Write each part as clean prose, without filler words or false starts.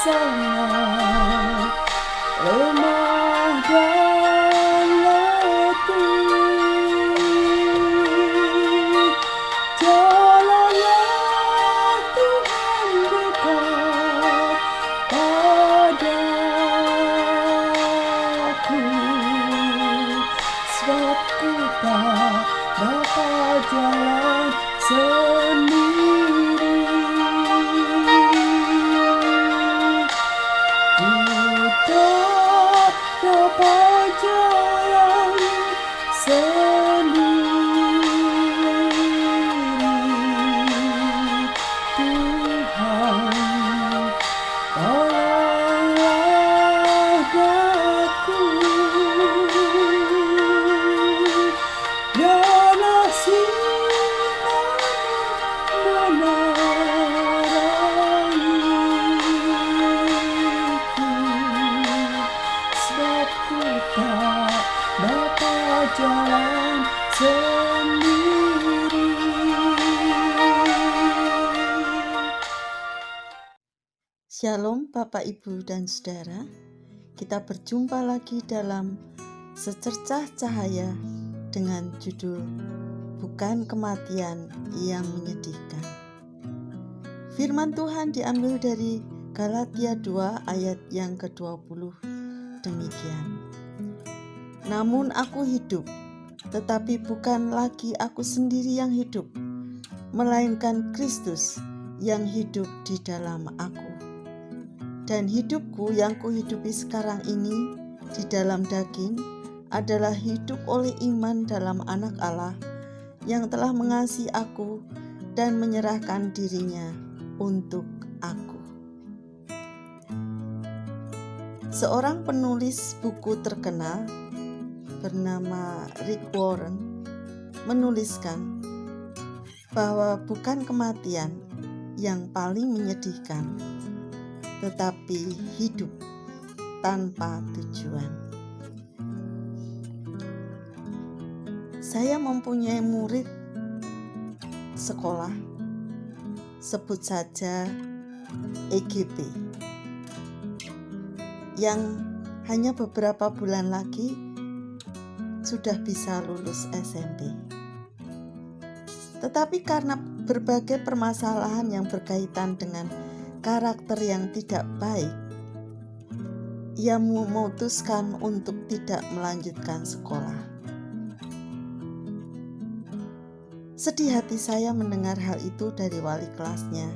sangat lemah dan letih. Jalanlah Tuhan dekat padaku, sebab ku tak dapat jalan sendiri. Ku tak dapat jalan sendiri. Tuhan, tolonglah daku. Biarlah sinarmu menerangiku, sebab ku tak dapat jalan sendiri. Shalom Bapak Ibu dan Saudara, kita berjumpa lagi dalam Secercah Cahaya dengan judul Bukan Kematian yang Menyedihkan. Firman Tuhan diambil dari Galatia 2 ayat yang ke-20, demikian. Namun aku hidup, tetapi bukan lagi aku sendiri yang hidup, melainkan Kristus yang hidup di dalam aku. Dan hidupku yang kuhidupi sekarang ini di dalam daging adalah hidup oleh iman dalam Anak Allah yang telah mengasihi aku dan menyerahkan dirinya untuk aku. Seorang penulis buku terkenal bernama Rick Warren menuliskan bahwa bukan kematian yang paling menyedihkan, tetapi hidup tanpa tujuan. Saya mempunyai murid sekolah, sebut saja EGP, yang hanya beberapa bulan lagi sudah bisa lulus SMP. Tetapi karena berbagai permasalahan yang berkaitan dengan karakter yang tidak baik, ia memutuskan untuk tidak melanjutkan sekolah. Sedih hati saya mendengar hal itu dari wali kelasnya.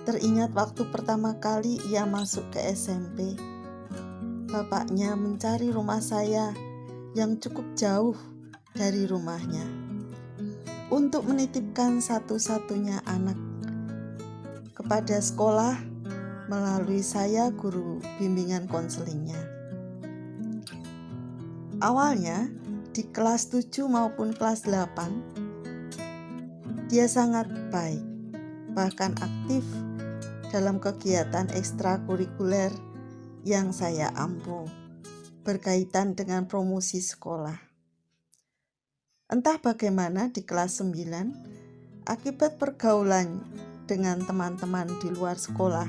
Teringat waktu pertama kali ia masuk ke SMP, bapaknya mencari rumah saya yang cukup jauh dari rumahnya untuk menitipkan satu-satunya anak kepada sekolah melalui saya, guru bimbingan konselingnya. Awalnya di kelas 7 maupun kelas 8 dia sangat baik, bahkan aktif dalam kegiatan ekstrakurikuler yang saya ampu berkaitan dengan promosi sekolah. Entah bagaimana di kelas 9, akibat pergaulan dengan teman-teman di luar sekolah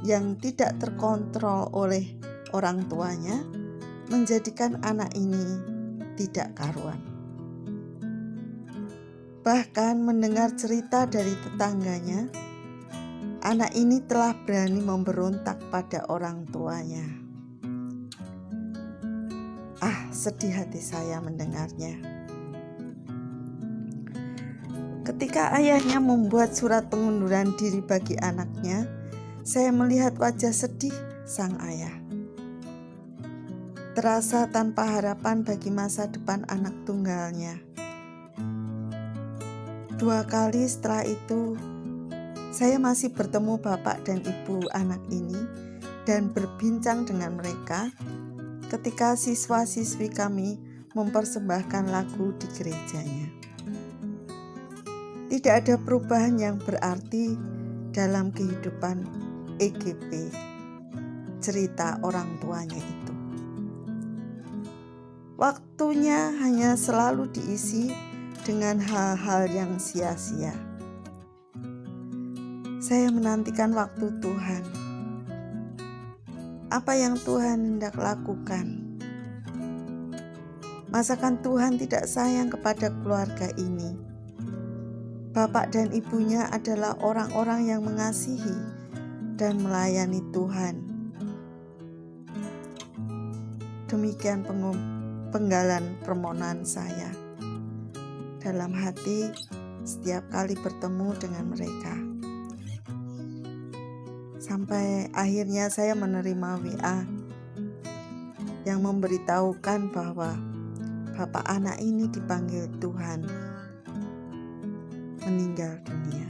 yang tidak terkontrol oleh orang tuanya, menjadikan anak ini tidak karuan. Bahkan mendengar cerita dari tetangganya, anak ini telah berani memberontak pada orang tuanya. Sedih hati saya mendengarnya. Ketika ayahnya membuat surat pengunduran diri bagi anaknya, saya melihat wajah sedih sang ayah. Terasa tanpa harapan bagi masa depan anak tunggalnya. 2 kali setelah itu, saya masih bertemu bapak dan ibu anak ini dan berbincang dengan mereka ketika siswa-siswi kami mempersembahkan lagu di gerejanya. Tidak ada perubahan yang berarti dalam kehidupan EGP, cerita orang tuanya itu. Waktunya hanya selalu diisi dengan hal-hal yang sia-sia. Saya menantikan waktu Tuhan. Apa yang Tuhan hendak lakukan? Masakan Tuhan tidak sayang kepada keluarga ini? Bapak dan ibunya adalah orang-orang yang mengasihi dan melayani Tuhan. Demikian penggalan permohonan saya dalam hati setiap kali bertemu dengan mereka. Sampai akhirnya saya menerima WA yang memberitahukan bahwa bapak anak ini dipanggil Tuhan meninggal dunia.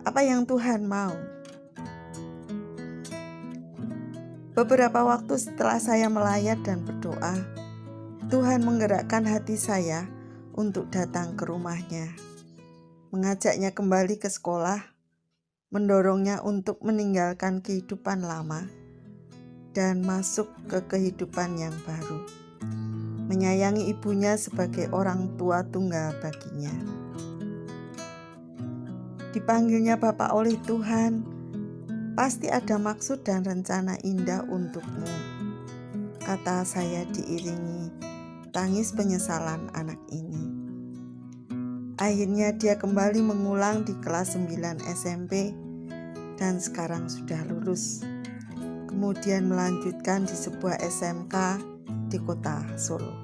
Apa yang Tuhan mau? Beberapa waktu setelah saya melayat dan berdoa, Tuhan menggerakkan hati saya untuk datang ke rumahnya, mengajaknya kembali ke sekolah, mendorongnya untuk meninggalkan kehidupan lama dan masuk ke kehidupan yang baru, menyayangi ibunya sebagai orang tua tunggal baginya. Dipanggilnya Bapak oleh Tuhan, pasti ada maksud dan rencana indah untukmu, kata saya diiringi tangis penyesalan anak ini. Akhirnya dia kembali mengulang di kelas 9 SMP dan sekarang sudah lulus. Kemudian melanjutkan di sebuah SMK di kota Solo.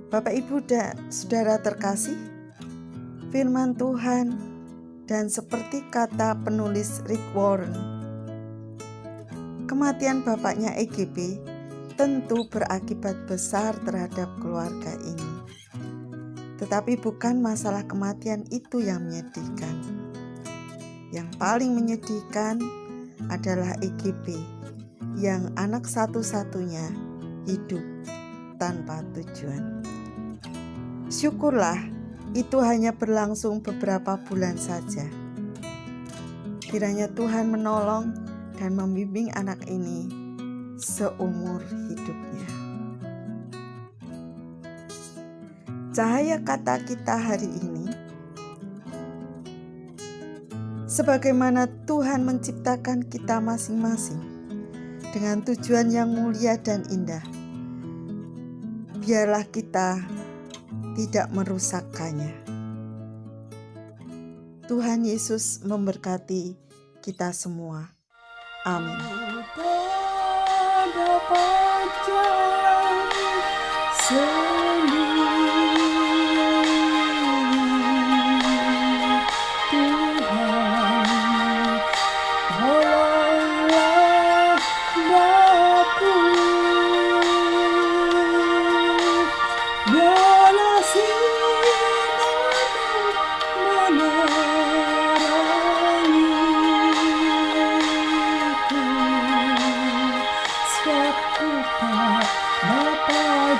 Bapak, Ibu, dan saudara terkasih, firman Tuhan dan seperti kata penulis Rick Warren, kematian bapaknya EGB tentu berakibat besar terhadap keluarga ini. Tetapi bukan masalah kematian itu yang menyedihkan. Yang paling menyedihkan adalah EGB yang anak satu-satunya hidup tanpa tujuan. Syukurlah itu hanya berlangsung beberapa bulan saja. Kiranya Tuhan menolong dan membimbing anak ini seumur hidupnya. Cahaya kata kita hari ini, sebagaimana Tuhan menciptakan kita masing-masing dengan tujuan yang mulia dan indah, biarlah kita tidak merusakkannya. Tuhan Yesus memberkati kita semua. Amin.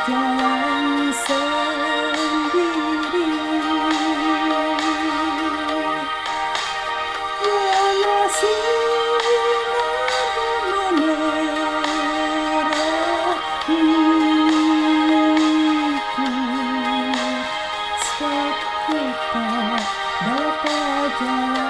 Jalan sendiri, walau sinar menarahiku, sebab ku tak dapat jalan